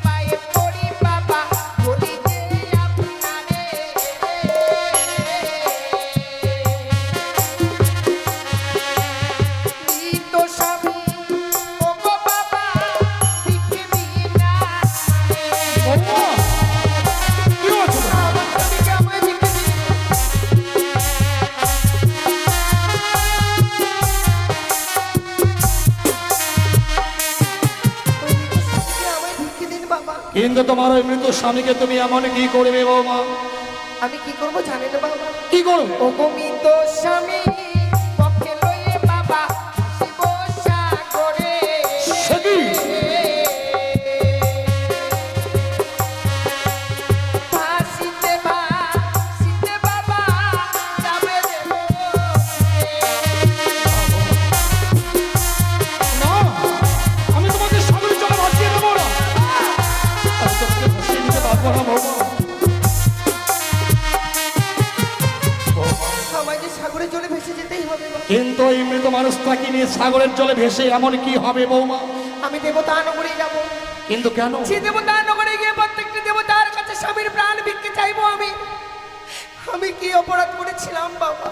পায়ে পড়ি বাবা, বলি যে আপনারে মৃত স্বামী। ওগো বাবা ভিক্ষে দিন না, বৌমা, কি হয়েছে? আমার স্বামীকে আমায় ভিক্ষে দিন। ওই মৃত স্বামীকে আমায় ভিক্ষে দিন বাবা। কিন্তু তোমার ওই মৃত স্বামীকে তুমি এমন কি করবে বৌমা? আমি কি করব জানেন বাবা? কি করবে? ওগো মৃত স্বামী পক্ষে লইয়ে বাবা শিব সাগরে। সে কি? ভাসিতে বাবা যাবে রে না, আমি তোমাকে সাগরের জলে ভাসিয়ে দেবো না। আমি তোমাকে ভাসিয়ে দিতে পারবো না বৌমা। আমায় যে সাগরের জলে ভেসে যেতেই হবে বাবা। কিন্তু এই মৃত মানুষটাকে নিয়ে সাগরের জলে ভেসে এমন কি হবে বৌমা? আমি দেবতা নগরে যাব। কিন্তু কেন? সে দেবতা নগরে গিয়ে প্রত্যেকটি দেবতার কাছে স্বামীর প্রাণ ভিক্ষে চাইবো আমি। আমি কি অপরাধ করেছিলাম বাবা,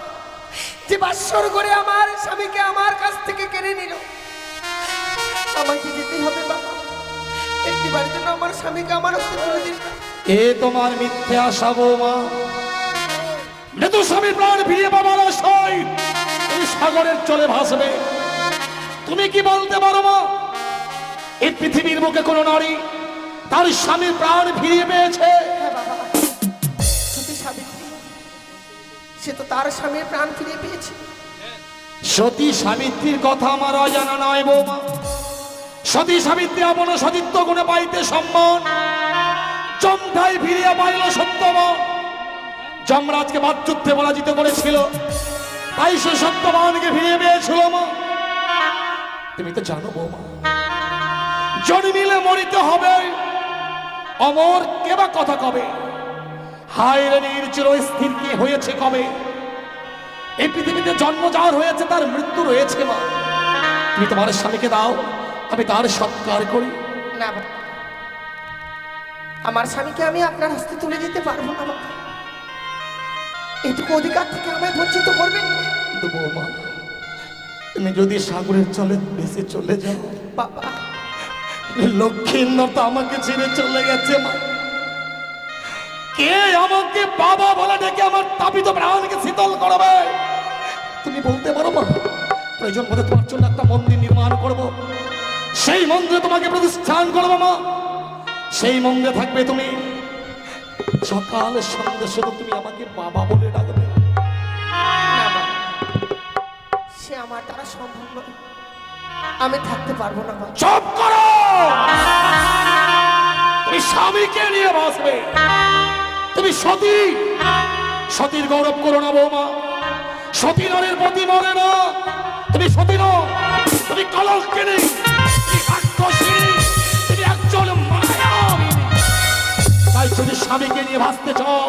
যে বাসর করে আমার স্বামীকে আমার কাছ থেকে কেড়ে নিল? আমাকে যেতেই হবে বাবা। একটিবারের জন্য আমার স্বামীকে আমার হস্তে তুলে দিন না। এ তোমার মিথ্যে আশা বৌমা। মৃত স্বামীর প্রাণ ফিরিয়ে পাবার আশায় তুমি সাগরের জলে ভাসবে। তুমি কি বলতে পারো মা, এই পৃথিবীর বুকে কোনো নারী তার স্বামীর প্রাণ ফিরিয়ে পেয়েছে? হ্যাঁ বাবা, সতী সাবিত্রী, সে তো তার স্বামীর প্রাণ ফিরিয়ে পেয়েছে। সতী সাবিত্রীর কথা আমার অজানা নয় বৌমা। সতী সাবিত্রী আপন সতীত্ব গুণে পাইতে সম্মান, যমঠাই ফিরিয়া পাইল সত্যবান। যমরাজকে বাদযুদ্ধে পরাজিত করেছিল, তাই সে সত্যবানকে ফিরিয়ে পেয়েছিল মা। তুমি তো জানো বৌমা, জন্মিলে মরিতে হবে, অমর কে বা কথা কবে? হায় রে নির্চির স্থির কি হয়েছে কবে? এই পৃথিবীতে জন্ম যার হয়েছে তার মৃত্যু রয়েছে মা। তুমি তোমার স্বামীকে দাও, আমি তার সৎকার করি। না বাবা, আমার স্বামীকে আমি আপনার হস্তে তুলে দিতে পারবো না বাবা। এটুকু অধিকার থেকে আমায় বঞ্চিত করবেন না। কিন্তু বৌমা, তুমি যদি সাগরের জলে ভেসে চলে যাও, বাবা লক্ষ্মীন্দর তো আমাকে ছেড়ে চলে গেছে মা। কে আমাকে বাবা বলে ডেকে আমার তাপিত প্রাণকে শীতল করবে? তুমি বলতে পারো মা? প্রয়োজন বোধে তোমার জন্য একটা মন্দির নির্মাণ করব, সেই মন্দিরে তোমাকে প্রতিষ্ঠান করবো মা। সেই মন্দিরে থাকবে তুমি, সকাল সন্ধ্যা শুধু তুমি আমাকে বাবা বলে ডাকবে। না বাবা, সে আমার দ্বারা সম্ভব নয়, আমি থাকতে পারবো না বাবা। চুপ করো! তুমি স্বামীকে নিয়ে বাঁচবে, তুমি সতী। সতীর গৌরব করো না বৌমা, সতী নরের প্রতি মরে না। তুমি সতী নও, তুমি কলঙ্কিনী, তুমি রাক্ষসী, তুমি একজন মায়াবী। তাই যদি স্বামীকে নিয়ে ভাসতে চাও,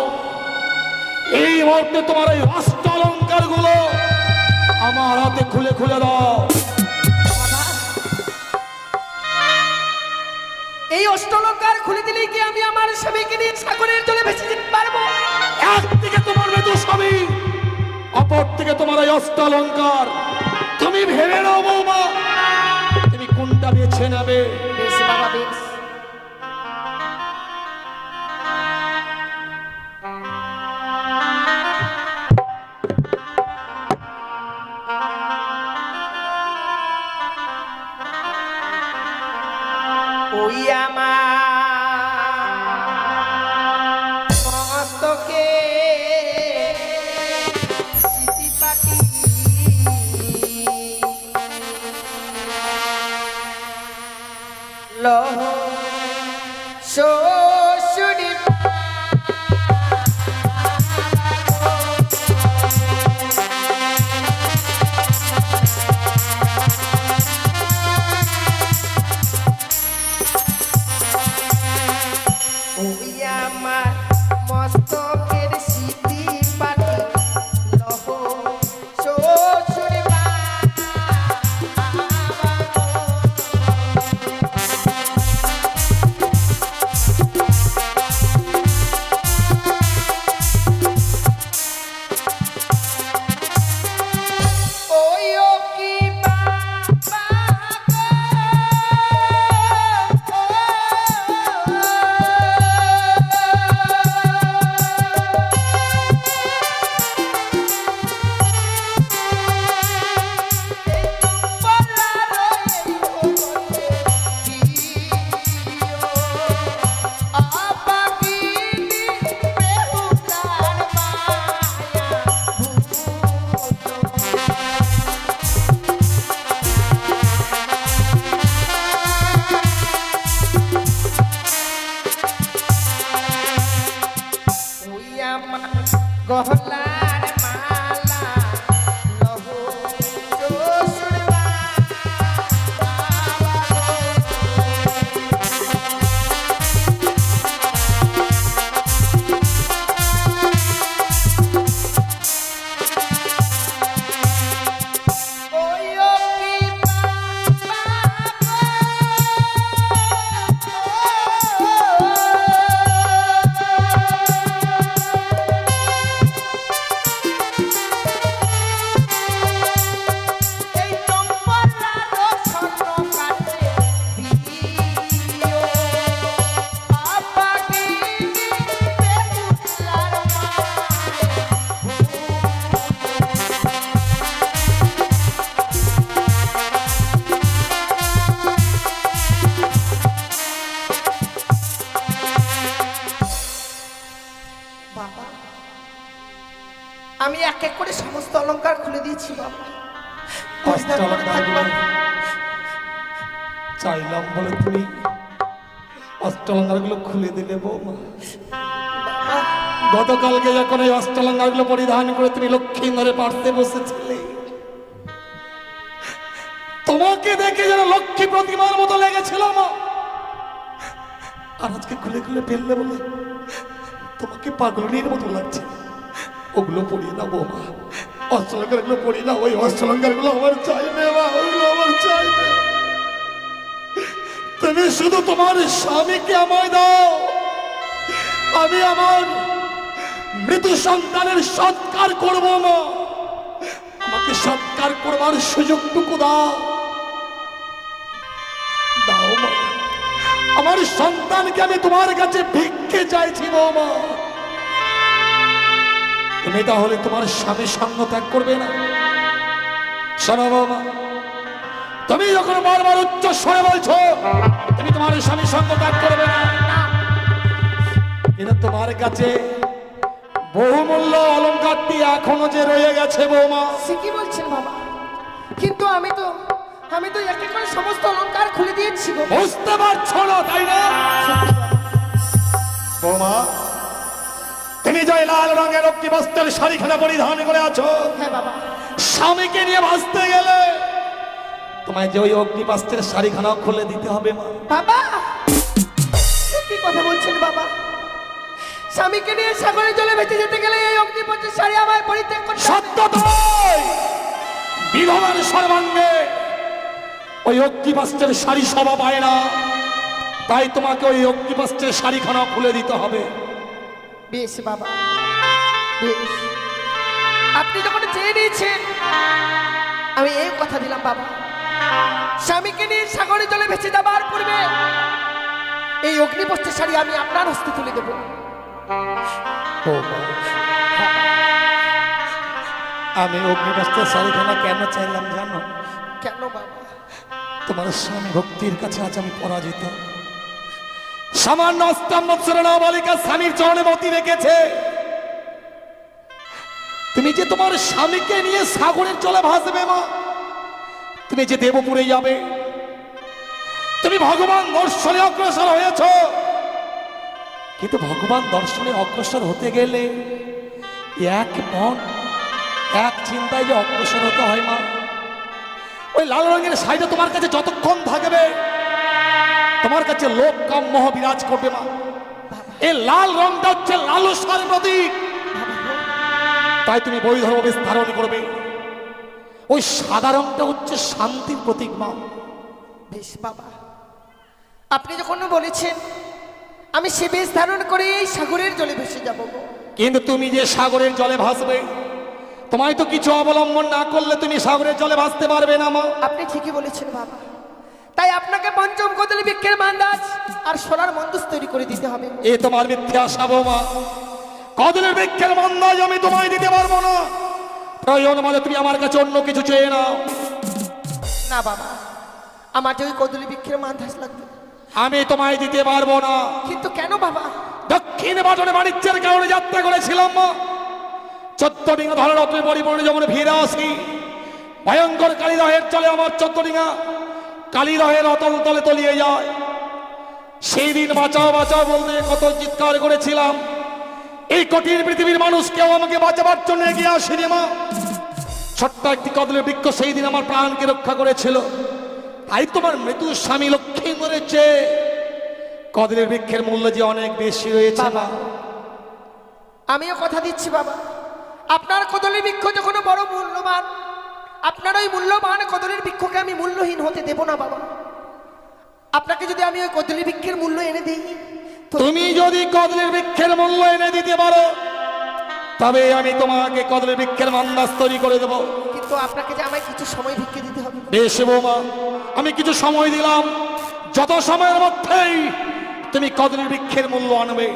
এই মুহূর্তে তোমার এই অষ্ট অলঙ্কার গুলো আমার হাতে খুলে খুলে দাও। বাবা, এই অষ্টলঙ্কার খুলে দিলে কি আমি আমার স্বামীকে নিয়ে সাগরের জলে ভেসে যেতে পারবো? একদিকে তোমার মৃদু স্বামী, অপর থেকে তোমার এই অষ্ট অলঙ্কার। তুমি ভেবে নাও বৌমা, তুমি কোনটা বেছে নেবে। বেশ বাবা, বেশ। ওই আমার মস্তকে সিটি পাটি লহ শ্বশুরি ওই আমার মস্তকের সিটি পাটি লহ শ্বশুরি ওই ও কি বাবা গহলার মালা লহ শ্বশুর ওই ও কি এই চম্পলার স্বর্ণ কাটে দিও আপাকে বেহুলার বাবা, আমি এক এক করে সমস্ত অলংকার খুলে দিয়েছি বাবা। অষ্ট অলঙ্কারগুলো চাইলাম বলে তুমি অষ্ট অলঙ্কারগুলো খুলে দিলে বৌমা। গতকালকে যখন এই অষ্ট অলঙ্কারগুলো পরিধান করে তুমি লক্ষ্মীন্দরের পার্শ্বে বসেছিলে, তোমাকে দেখে যেন লক্ষ্মী প্রতিমার মতো লেগেছিল মা। আর আজকে খুলে খুলে ফেললে বলে তোমাকে পাগলনির মতো লাগছে। ওগুলো পড়িয়ে না বৌমা, অষ্টলঙ্কার গুলো পড়ি না। ওই অষ্টলঙ্কার গুলো আমার চাই না মা, ওগুলো আমার চাই না। তুমি শুধু তোমার স্বামীকে আমায় দাও, আমি আমার মৃত সন্তানের সৎকার করব মা। আমাকে সৎকার করবার সুযোগটুকু দাও, দাও মা। আমার সন্তানকে আমি তোমার কাছে ভিক্ষে চাইছি বৌমা। তুমি তাহলে তোমার স্বামীর সঙ্গ ত্যাগ করবে না? শোনো বৌমা, তুমি যখন বারবার উচ্চ স্বরে বলছো তুমি তোমার স্বামীর সঙ্গ ত্যাগ করবে না, কিন্তু তোমার কাছে বহুমূল্য অলংকারটি এখনো যে রয়ে গেছে বৌমা। সে কি বলছেন বাবা? কিন্তু আমি তো একে করে সমস্ত অলংকার খুলে দিয়েছি গো। বুঝতে পারছো না তাই না বৌমা? তুমি যে লাল রঙের অগ্নি বস্ত্রের শাড়িখানা পরিধান করে আছো, হ্যাঁ বাবা। স্বামীকে নিয়ে বাঁচতে গেলে তোমায় যে ওই অগ্নি বস্ত্রের শাড়িখানাও খুলে দিতে হবে মা। বাবা সে কি কথা বলছেন বাবা? স্বামীকে নিয়ে সাগরের জলে ভেসে যেতে গেলে এই অগ্নিপথের শাড়ি আমায় পরিত্যাগ করতে হবে। সত্য তাই, বিধবার সর্বাঙ্গে ওই অগ্নিবস্ত্রের শাড়ি শোভা পায় না, তাই তোমাকে ওই অগ্নিবস্ত্রের শাড়িখানা খুলে দিতে হবে। বেশ বাবা, বেশ। আপনি যখন চেয়ে নিয়েছেন আমি এই কথা দিলাম বাবা, স্বামীকে নিয়ে সাগরের জলে ভেসে যাবার পূর্বে এই অগ্নিপথের শাড়ি আমি আপনার হস্তে তুলে দেবো। আমি অগ্নিবস্ত্রের শাড়িখানা কেন চাইলাম জানো? কেন বাবা? তোমার স্বামী ভক্তির কাছে আজ আমি পরাজিত। সামান্য অষ্টম বৎসরের নাবালিকা স্বামীর চরণে মতি রেখেছে, তুমি যে তোমার স্বামীকে নিয়ে সাগরের জলে ভাসবে মা, তুমি যে দেবপুরে যাবে, তুমি ভগবান দর্শনে অগ্রসর হয়েছ, কিন্তু ভগবান দর্শনে অগ্রসর হতে গেলে এক মন এক চিন্তায় যে অগ্রসর হতে হয় মা। ওই লাল রঙের শাড়িটা তোমার কাছে যতক্ষণ থাকবে তোমার কাছে লোভ কাম মোহ বিরাজ করবে মা। এই লাল রংটা হচ্ছে লালসার প্রতীক, তাই তুমি বৈধর্ম বেশ ধারণ করবে। ওই সাদা রংটা হচ্ছে শান্তির প্রতীক মা। বেশ বাবা, আপনি যখন বলেছেন আমি সে বেশ ধারণ করে এই সাগরের জলে ভেসে যাব। কিন্তু তুমি যে সাগরের জলে ভাসবে, তোমায় তো কিছু অবলম্বন না করলে তুমি সাগরের জলে ভাসতে পারবে না মা। আপনি ঠিকই বলেছেন বাবা, তাই আপনাকে পঞ্চম কদলী বৃক্ষের মান্দাজ আর সোনার মন্দুস তৈরি করে দিতে হবে। এ তোমার মিথ্যা আশা বৌমা। কদলের বৃক্ষের মান্দাজ আমি তোমায় দিতে পারবো না, প্রয়োজন মানে তুমি আমার কাছে অন্য কিছু চেয়ে নাও। না বাবা, আমার যে ওই কদলী বৃক্ষের মান্দাজ লাগবে। আমি তোমায় দিতে পারবো না। কিন্তু কেন বাবা? দক্ষিণ বাটনে বাণিজ্যের কারণে যাত্রা করেছিলাম মা, 14 ডিঙা ধরা রত্নের পরিপূর্ণ যখন ফিরে আসি, ভয়ঙ্কর কালীদহের চলে আমার 14 ডিঙা কালীদহের অতল তলে তলিয়ে যায়। সেই দিন বাঁচাও বাঁচাও বলতে কত চিৎকার করেছিলাম, এই কঠিন পৃথিবীর মানুষ কেউ আমাকে বাঁচাবার জন্য এগিয়ে আসেনি মা। ছোট্ট একটি কদলের বৃক্ষ সেই দিন আমার প্রাণকে রক্ষা করেছিল, তাই তোমার মৃত্যু স্বামী লক্ষ্মী মরেছে। কদলের বৃক্ষের মূল্য যে অনেক বেশি রয়েছে মা। আমিও কথা দিচ্ছি বাবা, আপনার কদলের বৃক্ষ যখন বড় মূল্যবান, আপনার ওই মূল্যবান কদলের বৃক্ষকে আমি মূল্যহীন হতে দেব না বাবা। আপনাকে যদি আমি ওই কদলের বৃক্ষের মূল্য এনে দিই, তুমি যদি কদলের বৃক্ষের মূল্য এনে দিতে পারো তবে আমি তোমাকে কদলের বৃক্ষের মান্দাজ তৈরি করে দেবো। কিন্তু আপনাকে যে আমায় কিছু সময় ভিক্ষে দিতে হবে। বেশ বৌমা, আমি কিছু সময় দিলাম, যত সময়ের মধ্যেই তুমি কদলের বৃক্ষের মূল্য আনবে